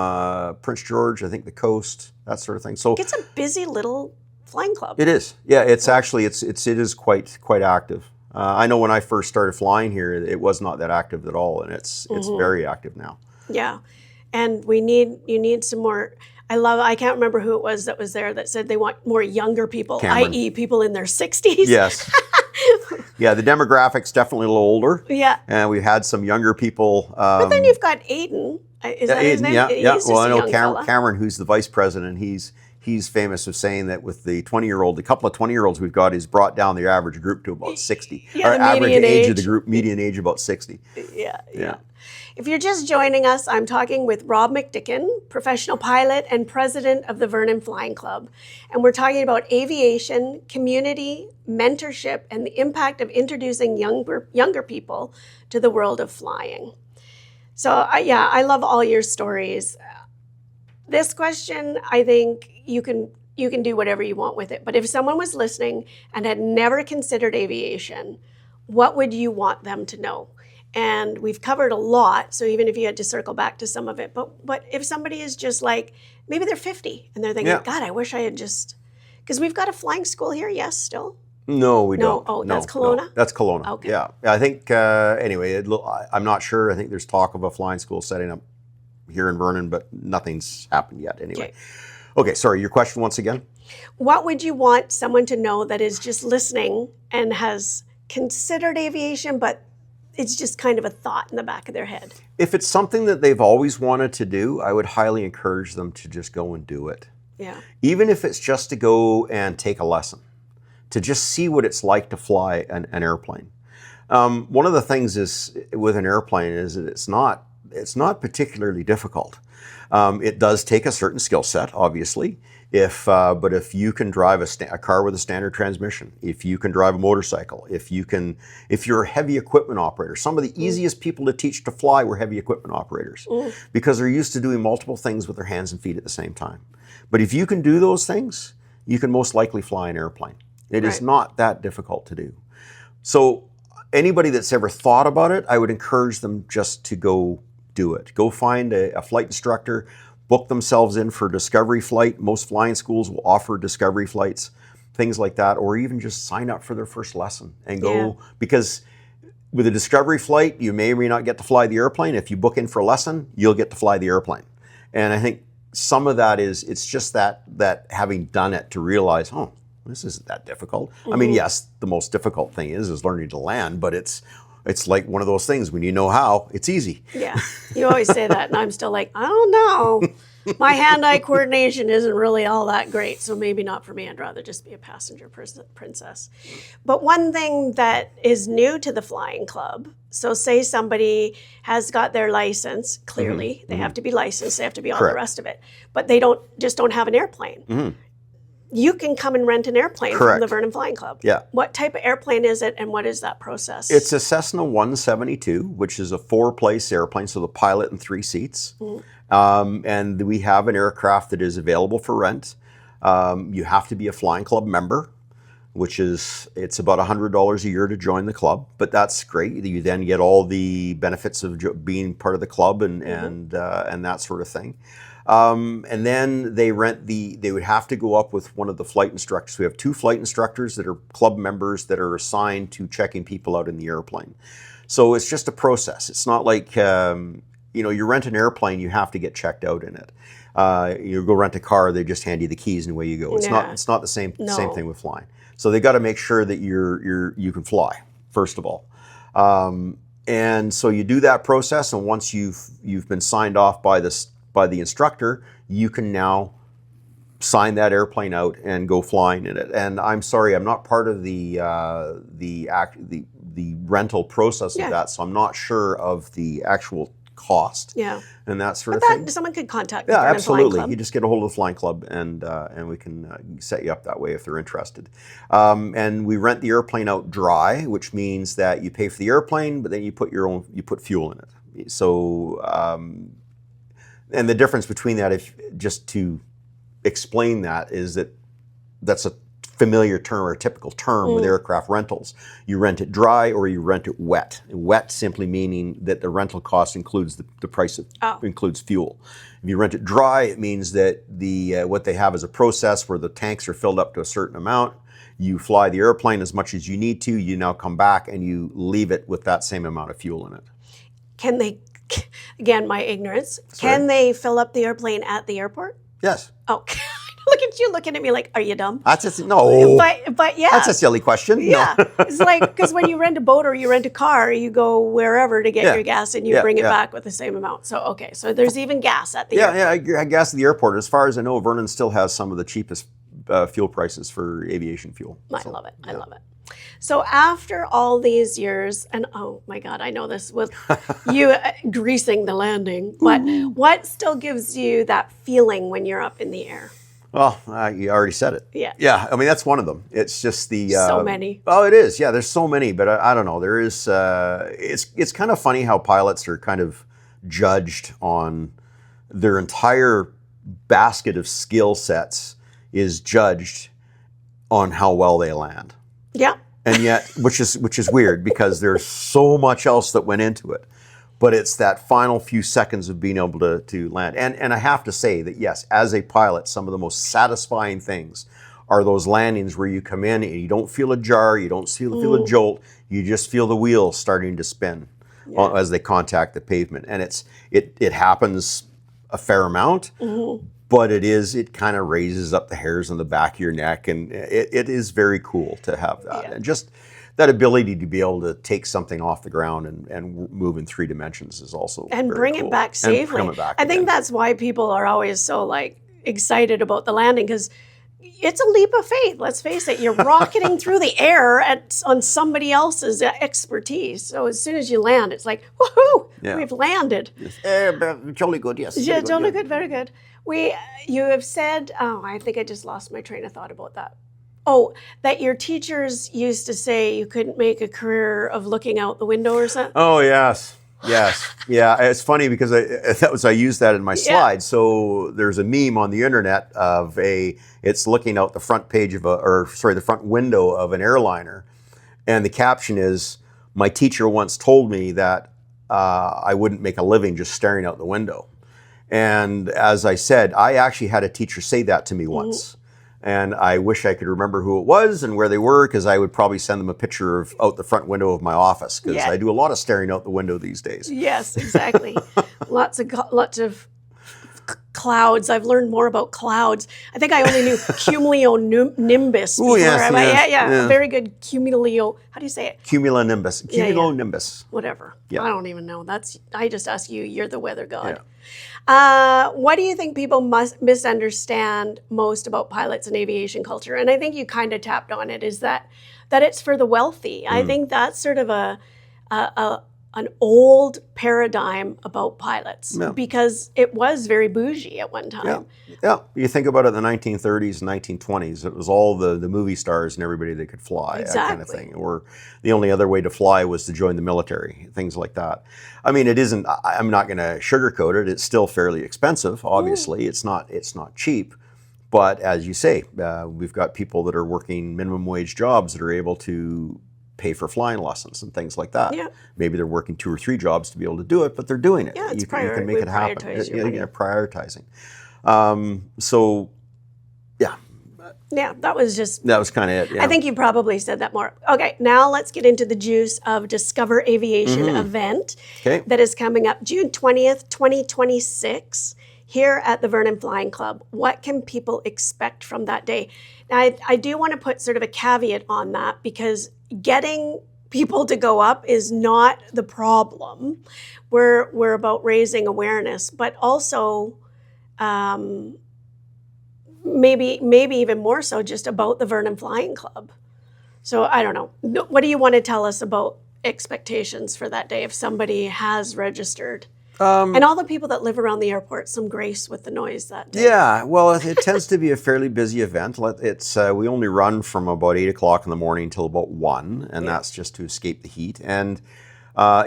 Prince George, I think the coast, that sort of thing. So It's a busy little flying club. it is. Yeah, it's actually it is quite active. I know when I first started flying here, it was not that active at all, and it's very active now. Yeah. And you need some more. I can't remember who it was that was there that said they want more younger people, Cameron. i.e. people in their 60s. Yes. Yeah, the demographic's definitely a little older. Yeah. And we've had some younger people. But then you've got Aiden. Is that his name? Yeah. He's Yeah. just Well, I a know young fella. Cameron, who's the vice president, he's famous of saying that with the 20-year-old, the couple of 20-year-olds we've got, he's brought down the average group to about 60. Yeah, Our the average median age of the age. group, median age about 60. Yeah. If you're just joining us, I'm talking with Rob McDicken, professional pilot and president of the Vernon Flying Club. And we're talking about aviation, community, mentorship, and the impact of introducing younger people to the world of flying. So, I love all your stories. This question, I think you can do whatever you want with it. But if someone was listening and had never considered aviation, what would you want them to know? And we've covered a lot, so even if you had to circle back to some of it, but if somebody is just like, maybe they're 50 and they're thinking, God, I wish I had just, because we've got a flying school here, yes, still? No, we don't. Oh, that's Kelowna? No, that's Kelowna. Okay. Yeah. I think, anyway, I'm not sure. I think there's talk of a flying school setting up here in Vernon, but nothing's happened yet anyway. Okay, sorry, your question once again? What would you want someone to know that is just listening and has considered aviation, but it's just kind of a thought in the back of their head? If it's something that they've always wanted to do, I would highly encourage them to just go and do it. Yeah. Even if it's just to go and take a lesson, to just see what it's like to fly an airplane. One of the things is with an airplane is that it's not particularly difficult. It does take a certain skill set, obviously. But if you can drive a car with a standard transmission, if you can drive a motorcycle, if you're a heavy equipment operator, some of the easiest people to teach to fly were heavy equipment operators because they're used to doing multiple things with their hands and feet at the same time. But if you can do those things, you can most likely fly an airplane. It is not that difficult to do. So anybody that's ever thought about it, I would encourage them just to go do it. Go find a flight instructor, book themselves in for a discovery flight. Most flying schools will offer discovery flights, things like that, or even just sign up for their first lesson and go, because with a discovery flight, you may or may not get to fly the airplane. If you book in for a lesson, you'll get to fly the airplane. And I think some of that is, it's just that having done it to realize, oh, this isn't that difficult. I mean, yes, the most difficult thing is learning to land, but it's like one of those things, when you know how, it's easy. Yeah, you always say that, and I'm still like, I don't know. My hand-eye coordination isn't really all that great, so maybe not for me. I'd rather just be a passenger princess. But one thing that is new to the flying club, so say somebody has got their license, clearly, they have to be licensed, they have to be all the rest of it, but they don't have an airplane. You can come and rent an airplane from the Vernon Flying Club. Yeah. What type of airplane is it, and what is that process? It's a Cessna 172, which is a 4-place airplane, so the pilot and 3 seats. And we have an aircraft that is available for rent. You have to be a Flying Club member, it's about $100 a year to join the club, but that's great. You then get all the benefits of being part of the club and that sort of thing. And then they would have to go up with one of the flight instructors. We have 2 flight instructors that are club members that are assigned to checking people out in the airplane. So it's just a process. It's not like, you rent an airplane, you have to get checked out in it. You go rent a car, they just hand you the keys and away you go. It's not the same thing with flying. So they got to make sure that you can fly, first of all. And so you do that process, and once you've been signed off by the instructor, you can now sign that airplane out and go flying in it. And I'm sorry, I'm not part of the rental process of that, so I'm not sure of the actual cost and that sort of thing. Someone could contact the Vernon absolutely. Flying Club. You just get a hold of the Flying Club, and we can set you up that way if they're interested. And we rent the airplane out dry, which means that you pay for the airplane, but then you put fuel in it. So, and the difference between that, just to explain that, is that that's a familiar term or a typical term with aircraft rentals. You rent it dry or you rent it wet. Wet simply meaning that the rental cost includes the price of includes fuel. If you rent it dry, it means that the what they have is a process where the tanks are filled up to a certain amount. You fly the airplane as much as you need to. You now come back and you leave it with that same amount of fuel in it. Can they, again, my ignorance, can they fill up the airplane at the airport? Yes. Oh, look at you looking at me like, are you dumb? That's no. But yeah. That's a silly question. Yeah. No. It's like, because when you rent a boat or you rent a car, you go wherever to get your gas and you bring it back with the same amount. So, okay. So there's even gas at the airport. Yeah, gas at the airport. As far as I know, Vernon still has some of the cheapest fuel prices for aviation fuel. I love it. I love it. So after all these years, and oh my God, I know this with you greasing the landing, but what still gives you that feeling when you're up in the air? Well, you already said it. Yeah. Yeah, I mean, that's one of them. It's just the... so many. Oh, it is. Yeah, there's so many, but I don't know. There is... it's kind of funny how pilots are kind of judged on their entire basket of skill sets is judged on how well they land. Yeah. And yet, which is weird because there's so much else that went into it. But it's that final few seconds of being able to land. And I have to say that, yes, as a pilot, some of the most satisfying things are those landings where you come in and you don't feel a jar, you don't feel a jolt, you just feel the wheels starting to spin as they contact the pavement. And it happens a fair amount, but it kind of raises up the hairs on the back of your neck. And it is very cool to have that. Yeah. And just that ability to be able to take something off the ground and move in 3 dimensions is also and very bring cool. it back safely. And bring it back I think that's why people are always so like excited about the landing, because it's a leap of faith. Let's face it, you're rocketing through the air on somebody else's expertise. So as soon as you land, it's like, woohoo, we've landed. Jolly good, yes. Yeah, jolly good, very good. You have said, I think I just lost my train of thought about that. Oh, that your teachers used to say you couldn't make a career of looking out the window or something? Oh, yes. Yes. Yeah. It's funny because I used that in my slides. So there's a meme on the internet of it's looking out the front page of the front window of an airliner. And the caption is, my teacher once told me that I wouldn't make a living just staring out the window. And as I said, I actually had a teacher say that to me once. And I wish I could remember who it was and where they were, because I would probably send them a picture of out the front window of my office, because I do a lot of staring out the window these days. Yes, exactly. lots of clouds. I've learned more about clouds. I think I only knew cumulonimbus before. Yeah. Very good cumulio. How do you say it? Cumulonimbus. Cumulonimbus. Whatever. Yeah. I don't even know. I just ask you. You're the weather god. Yeah. What do you think people must misunderstand most about pilots and aviation culture? And I think you kind of tapped on it, is that it's for the wealthy. I think that's sort of an old paradigm about pilots, because it was very bougie at one time. Yeah. You think about it in the 1930s and 1920s, it was all the movie stars and everybody that could fly, that kind of thing. Or the only other way to fly was to join the military, things like that. I mean, it isn't, I'm not going to sugarcoat it. It's still fairly expensive, obviously. It's not cheap. But as you say, we've got people that are working minimum wage jobs that are able to pay for flying lessons and things like that. Yeah. Maybe they're working 2 or 3 jobs to be able to do it, but they're doing it. Yeah, it's you can make it happen. Prioritizing. So, yeah. Yeah, that was kind of it. Yeah. I think you probably said that more. Okay, now let's get into the juice of Discover Aviation event that is coming up June 20th, 2026. Here at the Vernon Flying Club. What can people expect from that day? Now, I do want to put sort of a caveat on that, because getting people to go up is not the problem. We're about raising awareness, but also maybe even more so just about the Vernon Flying Club. So I don't know. What do you want to tell us about expectations for that day if somebody has registered? And all the people that live around the airport, some grace with the noise that day. Yeah, well, it tends to be a fairly busy event. We only run from about 8 o'clock in the morning till about 1, and that's just to escape the heat. And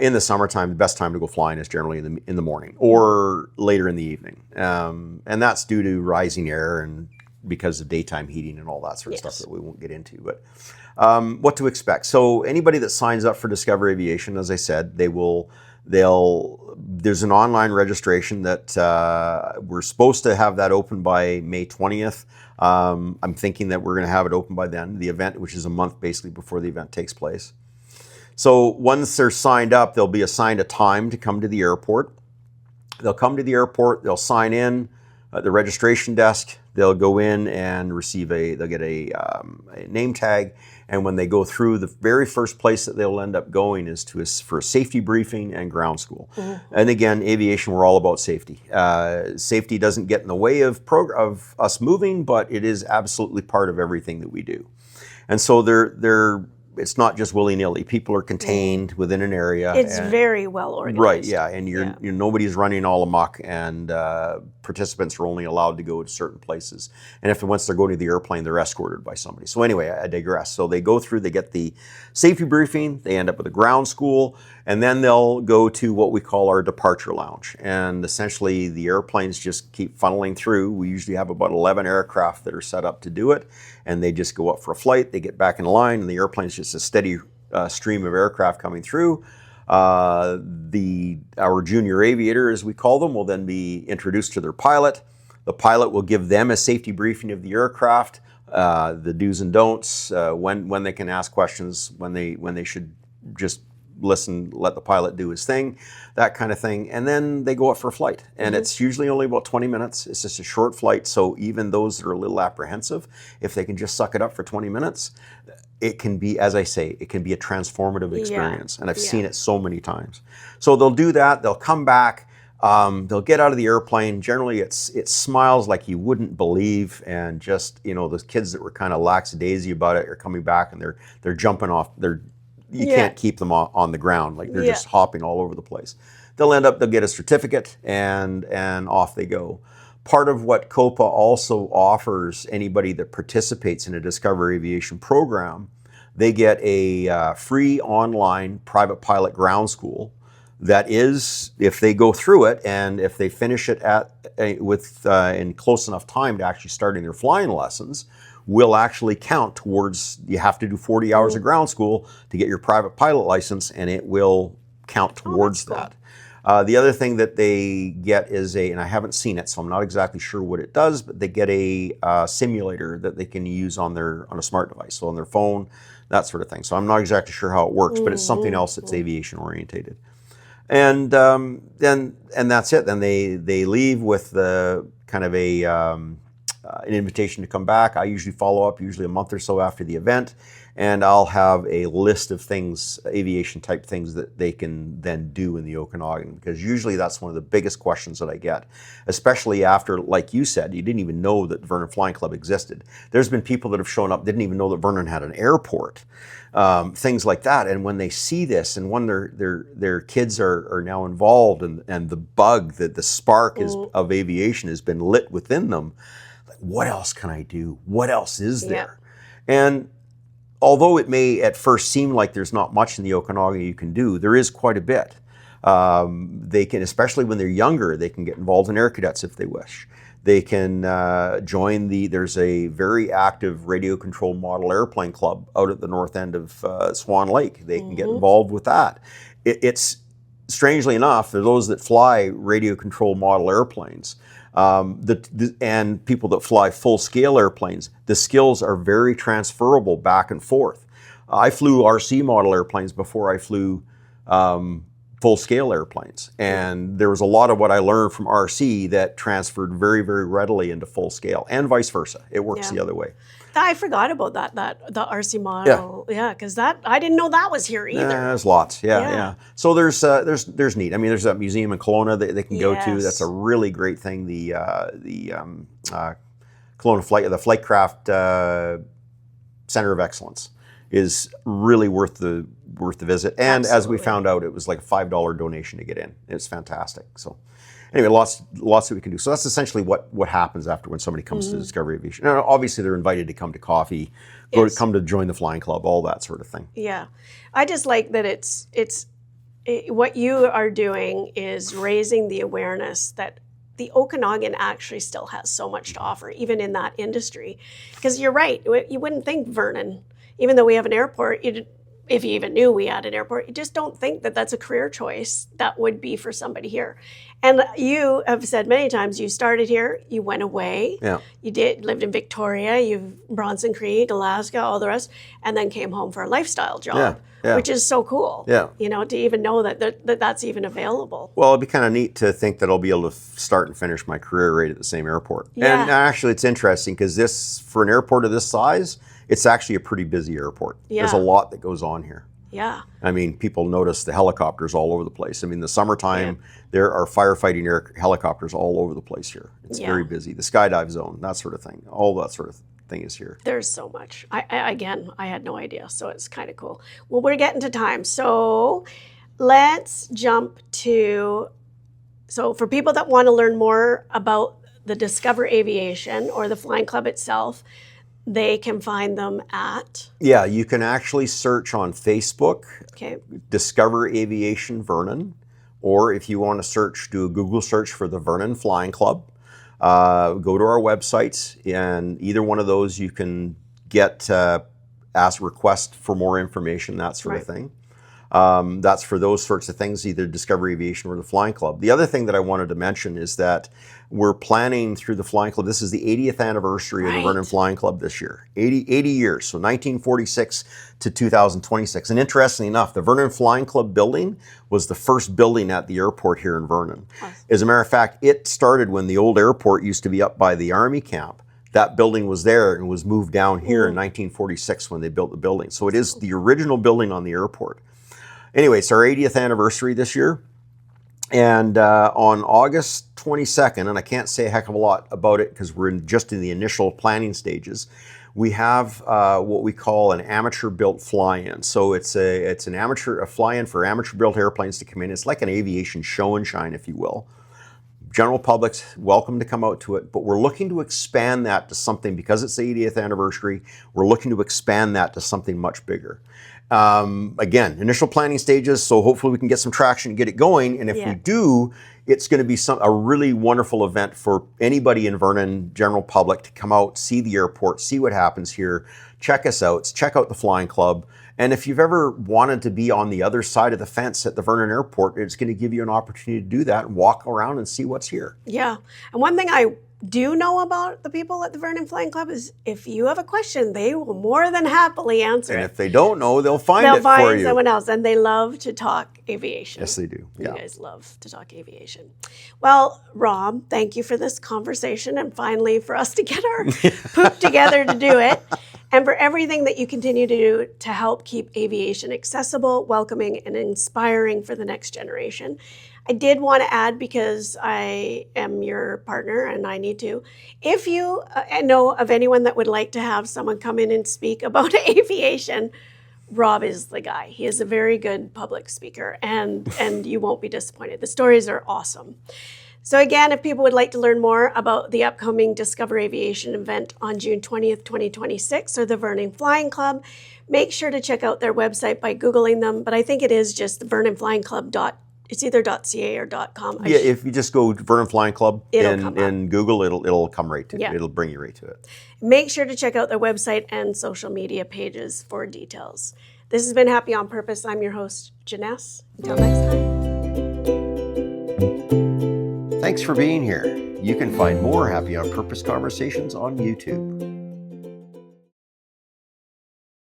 in the summertime, the best time to go flying is generally in the morning or later in the evening. And that's due to rising air and because of daytime heating and all that sort of stuff Yes. that we won't get into. But what to expect. So anybody that signs up for Discover Aviation, as I said, there's an online registration that we're supposed to have that open by May 20th. I'm thinking that we're going to have it open by then, the event, which is a month basically before the event takes place. So once they're signed up, they'll be assigned a time to come to the airport. They'll come to the airport, they'll sign in at the registration desk, they'll go in and they'll get a name tag, and when they go through, the very first place that they'll end up going is for a safety briefing and ground school. And again, aviation, we're all about safety. Safety doesn't get in the way of us moving, but it is absolutely part of everything that we do. And so it's not just willy-nilly. People are contained within an area. It's very well organized. Right, yeah, and nobody's running all amok, and participants are only allowed to go to certain places. And once they're going to the airplane, they're escorted by somebody. So anyway, I digress. So they go through, they get the safety briefing, they end up with a ground school, and then they'll go to what we call our departure lounge. And essentially, the airplanes just keep funneling through. We usually have about 11 aircraft that are set up to do it, and they just go up for a flight, they get back in line, and the airplane's just a steady stream of aircraft coming through. Our junior aviator, as we call them, will then be introduced to their pilot. The pilot will give them a safety briefing of the aircraft, the do's and don'ts, when they can ask questions, when they should just listen, let the pilot do his thing, that kind of thing. And then they go up for a flight. And it's usually only about 20 minutes. It's just a short flight. So even those that are a little apprehensive, if they can just suck it up for 20 minutes, it can be, as I say, it can be a transformative experience. And I've seen it so many times. So they'll do that. They'll come back. They'll get out of the airplane. Generally, it smiles like you wouldn't believe. And just, those kids that were kind of lackadaisy about it are coming back, and they're jumping off. You can't keep them on the ground. Like they're just hopping all over the place. They'll get a certificate, and off they go. Part of what COPA also offers anybody that participates in a Discover Aviation program, they get a free online private pilot ground school. That is, if they go through it and if they finish it in close enough time to actually starting their flying lessons, will actually count towards, you have to do 40 hours of ground school to get your private pilot license, and it will count towards that. The other thing that they get is and I haven't seen it, so I'm not exactly sure what it does, but they get a simulator that they can use on a smart device, so on their phone, that sort of thing. So I'm not exactly sure how it works, but it's something else that's aviation orientated. And that's it. Then they leave with the kind of an invitation to come back. I usually follow up, usually a month or so after the event, and I'll have a list of things, aviation type things that they can then do in the Okanagan, because usually that's one of the biggest questions that I get, especially after, like you said, you didn't even know that Vernon Flying Club existed. There's been people that have shown up, didn't even know that Vernon had an airport, things like that. And when they see this, and when their kids are now involved, and the bug, that the spark of aviation has been lit within them, what else can I do? What else is there? And although it may at first seem like there's not much in the Okanagan you can do, there is quite a bit. They can, especially when they're younger, they can get involved in air cadets if they wish. They can join there's a very active radio controlled model airplane club out at the north end of Swan Lake. They can get involved with that. It's strangely enough, for those that fly radio controlled model airplanes, and people that fly full-scale airplanes, the skills are very transferable back and forth. I flew RC model airplanes before I flew full-scale airplanes, and there was a lot of what I learned from RC that transferred very, very readily into full-scale, and vice versa. It works the other way. I forgot about that the RC model. Because I didn't know that was here either. There's lots. Yeah. So there's neat. I mean, there's that museum in Kelowna that they can go to. That's a really great thing. The Kelowna the Flightcraft Center of Excellence is really worth the visit. And as we found out, it was like a $5 donation to get in. It's fantastic. So anyway, lots that we can do. So that's essentially what happens after when somebody comes to Discovery Aviation. Now, obviously, they're invited to come to coffee, come to join the flying club, all that sort of thing. Yeah, I just like that what you are doing is raising the awareness that the Okanagan actually still has so much to offer, even in that industry. Because you're right, you wouldn't think Vernon, even though we have an airport, if you even knew we had an airport, you just don't think that that's a career choice that would be for somebody here. And you have said many times, you started here, you went away, you lived in Victoria, you've Bronson Creek, Alaska, all the rest, and then came home for a lifestyle job, which is so cool. You know, to even know that that's even available. Well, it'd be kind of neat to think that I'll be able to start and finish my career right at the same airport. And actually, it's interesting because for an airport of this size, it's actually a pretty busy airport. There's a lot that goes on here. I mean, people notice the helicopters all over the place. I mean, the summertime, there are firefighting helicopters all over the place here. It's very busy. The skydive zone, that sort of thing, all that sort of thing is here. There's so much. Again, I had no idea, so it's kind of cool. Well, we're getting to time, so let's jump to, so for people that want to learn more about the Discover Aviation or the Flying Club itself, they can find them at? Yeah, you can actually search on Facebook, Discover Aviation Vernon, or if you want to search, do a Google search for the Vernon Flying Club. Go to our websites, and either one of those you can get, request for more information, that sort of thing. That's for those sorts of things, either Discover Aviation or the Flying Club. The other thing that I wanted to mention is that we're planning through the Flying Club, this is the 80th anniversary of the Vernon Flying Club this year, 80 years, so 1946 to 2026. And interestingly enough, the Vernon Flying Club building was the first building at the airport here in Vernon. As a matter of fact, it started when the old airport used to be up by the Army camp. That building was there and was moved down here in 1946 when they built the building. So it is the original building on the airport. Anyway, it's our 80th anniversary this year. And on August 22nd, and I can't say a heck of a lot about it because we're just in the initial planning stages, we have what we call an amateur-built fly-in. So it's a fly-in for amateur-built airplanes to come in. It's like an aviation show and shine, if you will. General public's welcome to come out to it, but we're looking to expand that to something, because it's the 80th anniversary, we're looking to expand that to something much bigger. Again, initial planning stages, so hopefully we can get some traction and get it going. And if we do, it's going to be a really wonderful event for anybody in Vernon, general public, to come out, see the airport, see what happens here, check us out, check out the Flying Club. And if you've ever wanted to be on the other side of the fence at the Vernon Airport, it's going to give you an opportunity to do that and walk around and see what's here. Yeah. And one thing I do know about the people at the Vernon Flying Club is if you have a question, they will more than happily answer it. And if they don't know, they'll find it for you. Someone else. And they love to talk aviation. Yes, they do. You guys love to talk aviation. Well, Rob, thank you for this conversation, and finally for us to get our poop together to do it, and for everything that you continue to do to help keep aviation accessible, welcoming, and inspiring for the next generation. I did want to add, because I am your partner and I need to, if you know of anyone that would like to have someone come in and speak about aviation, Rob is the guy. He is a very good public speaker, and you won't be disappointed. The stories are awesome. So again, if people would like to learn more about the upcoming Discover Aviation event on June 20th, 2026, or the Vernon Flying Club, make sure to check out their website by Googling them. But I think it is just the VernonFlyingClub. It's either .ca or .com. Yeah, if you just go Vernon Flying Club in Google, it'll come right to it. It'll bring you right to it. Make sure to check out their website and social media pages for details. This has been Happy on Purpose. I'm your host, Janess. Until next time. Thanks for being here. You can find more Happy on Purpose conversations on YouTube.